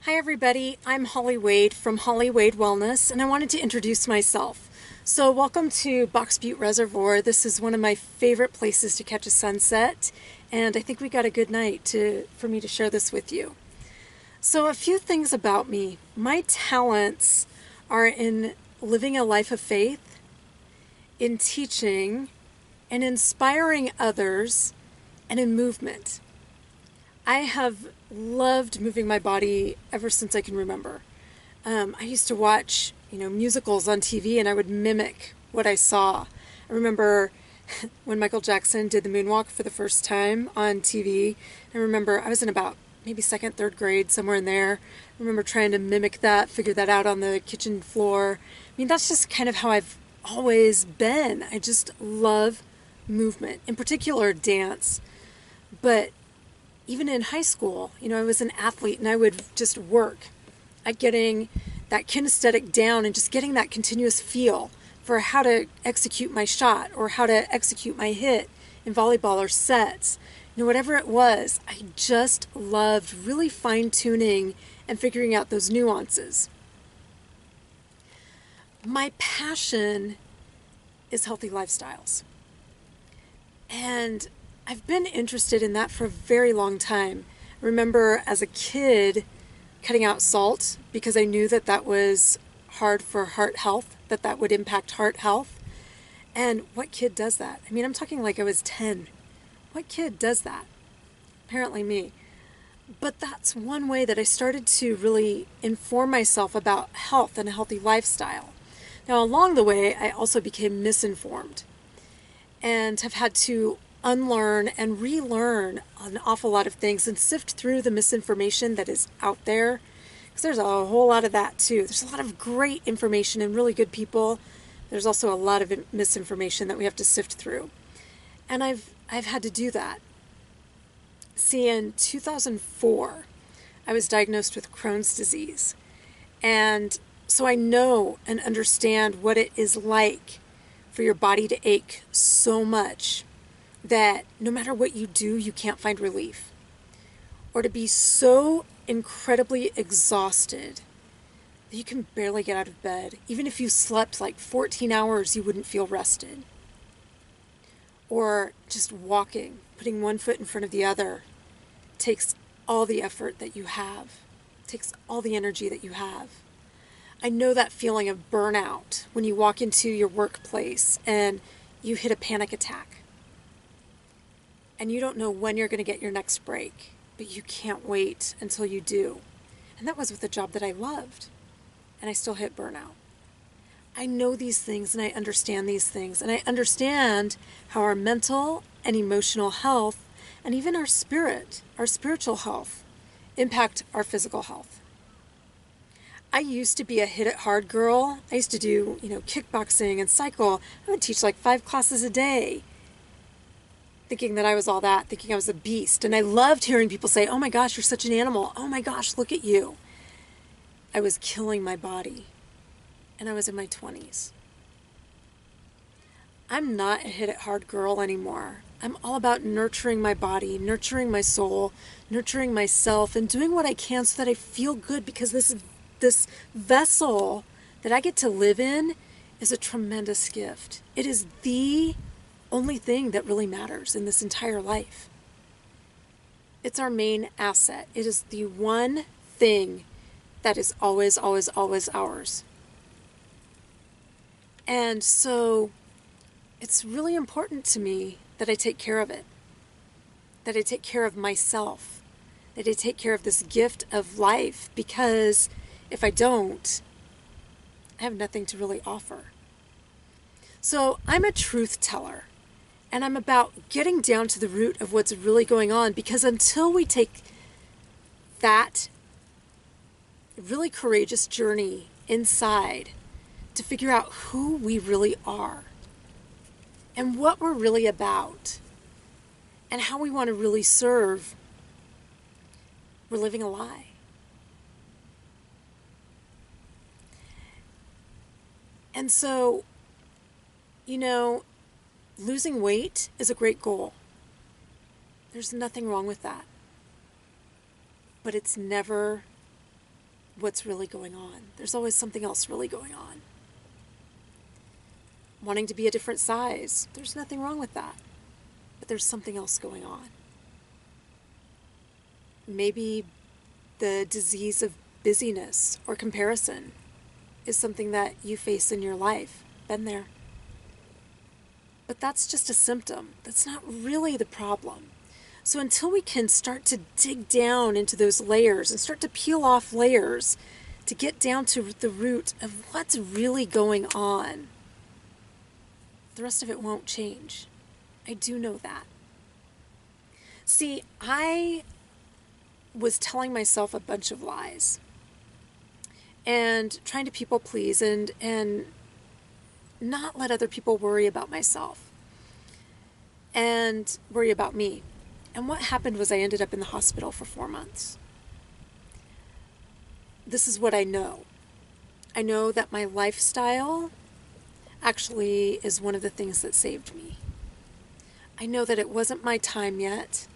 Hi everybody, I'm Holly Wade from Holly Wade Wellness, and I wanted to introduce myself. So welcome to Box Butte Reservoir. This is one of my favorite places to catch a sunset, and I think we got a good night for me to share this with you. So a few things about me. My talents are in living a life of faith, in teaching, and inspiring others, and in movement. I have loved moving my body ever since I can remember. I used to watch, musicals on TV, and I would mimic what I saw. I remember when Michael Jackson did the moonwalk for the first time on TV. I remember I was in about maybe second, third grade, somewhere in there. I remember trying to mimic that, figure that out on the kitchen floor. I mean, that's just kind of how I've always been. I just love movement, in particular dance. But even in high school, I was an athlete and I would just work at getting that kinesthetic down and just getting that continuous feel for how to execute my shot or how to execute my hit in volleyball or sets. Whatever it was, I just loved really fine tuning and figuring out those nuances. My passion is healthy lifestyles. And I've been interested in that for a very long time. I remember as a kid cutting out salt because I knew that that was hard for heart health, that would impact heart health. And what kid does that? I mean, I'm talking like I was 10. What kid does that? Apparently me. But that's one way that I started to really inform myself about health and a healthy lifestyle. Now, along the way, I also became misinformed and have had to unlearn and relearn an awful lot of things and sift through the misinformation that is out there, because there's a whole lot of that too. There's a lot of great information and really good people. There's also a lot of misinformation that we have to sift through, and I've had to do that. See, in 2004 I was diagnosed with Crohn's disease, and so I know and understand what it is like for your body to ache so much that no matter what you do, you can't find relief. Or to be so incredibly exhausted that you can barely get out of bed. Even if you slept like 14 hours, you wouldn't feel rested. Or just walking, putting one foot in front of the other, takes all the effort that you have, takes all the energy that you have. I know that feeling of burnout when you walk into your workplace and you hit a panic attack. And you don't know when you're going to get your next break, but you can't wait until you do. And that was with a job that I loved, and I still hit burnout. I know these things and I understand these things, and I understand how our mental and emotional health and even our spiritual health impact our physical health. I used to be a hit it hard girl. I used to do, kickboxing and cycle. I would teach like 5 classes a day, thinking that I was all that, thinking I was a beast. And I loved hearing people say, "Oh my gosh, you're such an animal. Oh my gosh, look at you." I was killing my body, and I was in my 20s. I'm not a hit it hard girl anymore. I'm all about nurturing my body, nurturing my soul, nurturing myself, and doing what I can so that I feel good, because this vessel that I get to live in is a tremendous gift. It is the only thing that really matters in this entire life. It's our main asset. It is the one thing that is always, always, always ours. And so it's really important to me that I take care of it, that I take care of myself, that I take care of this gift of life, because if I don't, I have nothing to really offer. So I'm a truth teller. And I'm about getting down to the root of what's really going on, because until we take that really courageous journey inside to figure out who we really are and what we're really about and how we want to really serve, we're living a lie. And so, losing weight is a great goal. There's nothing wrong with that. But it's never what's really going on. There's always something else really going on. Wanting to be a different size, there's nothing wrong with that. But there's something else going on. Maybe the disease of busyness or comparison is something that you face in your life. Been there. But that's just a symptom. That's not really the problem. So until we can start to dig down into those layers and start to peel off layers to get down to the root of what's really going on, the rest of it won't change. I do know that. See, I was telling myself a bunch of lies and trying to people please and not let other people worry about myself and worry about me. And what happened was I ended up in the hospital for 4 months. This is what I know. I know that my lifestyle actually is one of the things that saved me. I know that it wasn't my time yet,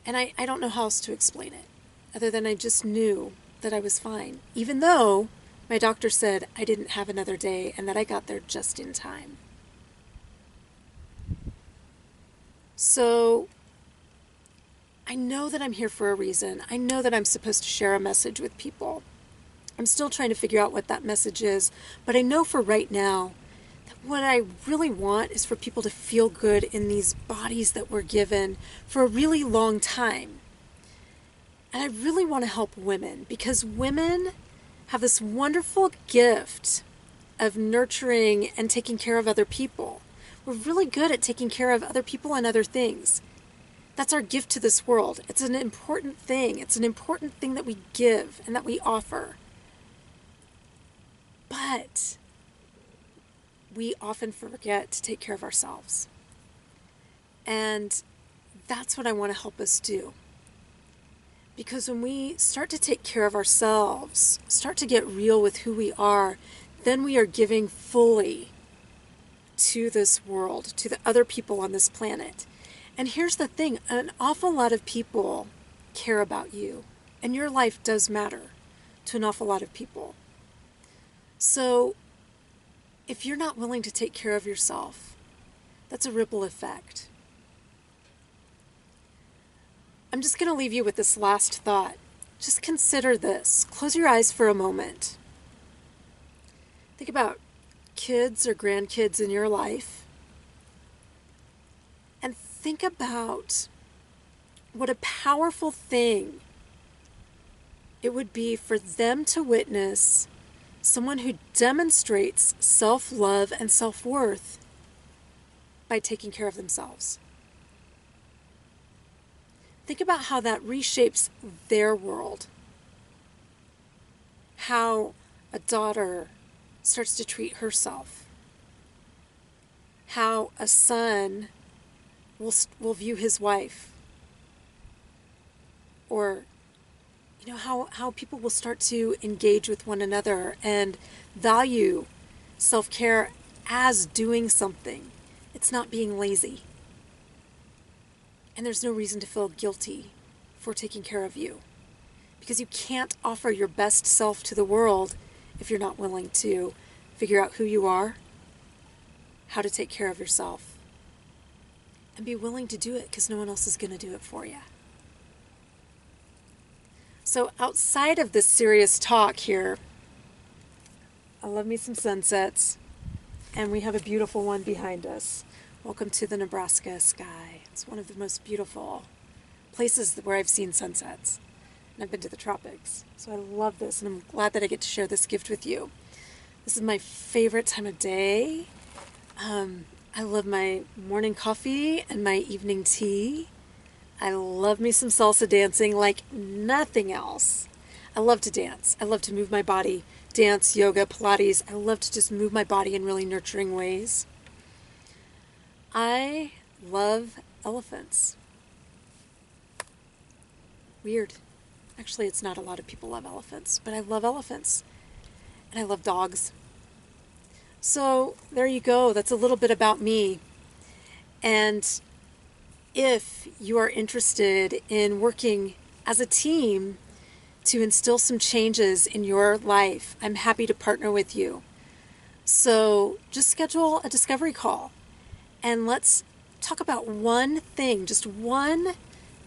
and I don't know how else to explain it, other than I just knew that I was fine, even though my doctor said I didn't have another day and that I got there just in time. So I know that I'm here for a reason. I know that I'm supposed to share a message with people. I'm still trying to figure out what that message is, but I know for right now that what I really want is for people to feel good in these bodies that we're given for a really long time. And I really want to help women because women have this wonderful gift of nurturing and taking care of other people. We're really good at taking care of other people and other things. That's our gift to this world. It's an important thing. It's an important thing that we give and that we offer. But we often forget to take care of ourselves. And that's what I want to help us do. Because when we start to take care of ourselves, start to get real with who we are, then we are giving fully to this world, to the other people on this planet. And here's the thing, an awful lot of people care about you, and your life does matter to an awful lot of people. So if you're not willing to take care of yourself, that's a ripple effect. I'm just going to leave you with this last thought. Just consider this. Close your eyes for a moment. Think about kids or grandkids in your life. And think about what a powerful thing it would be for them to witness someone who demonstrates self-love and self-worth by taking care of themselves. Think about how that reshapes their world. How a daughter starts to treat herself. How a son will view his wife. Or, how people will start to engage with one another and value self-care as doing something. It's not being lazy. And there's no reason to feel guilty for taking care of you. Because you can't offer your best self to the world if you're not willing to figure out who you are, how to take care of yourself, and be willing to do it because no one else is going to do it for you. So outside of this serious talk here, I love me some sunsets, and we have a beautiful one behind us. Welcome to the Nebraska sky. It's one of the most beautiful places where I've seen sunsets. And I've been to the tropics. So I love this, and I'm glad that I get to share this gift with you. This is my favorite time of day. I love my morning coffee and my evening tea. I love me some salsa dancing like nothing else. I love to dance. I love to move my body. Dance, yoga, Pilates. I love to just move my body in really nurturing ways. I love elephants. Weird. Actually, it's not a lot of people love elephants, but I love elephants. And I love dogs. So there you go. That's a little bit about me. And if you are interested in working as a team to instill some changes in your life, I'm happy to partner with you. So just schedule a discovery call and let's talk about one thing, just one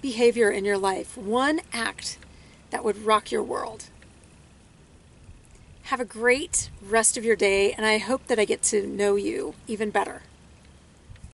behavior in your life, one act that would rock your world. Have a great rest of your day, and I hope that I get to know you even better.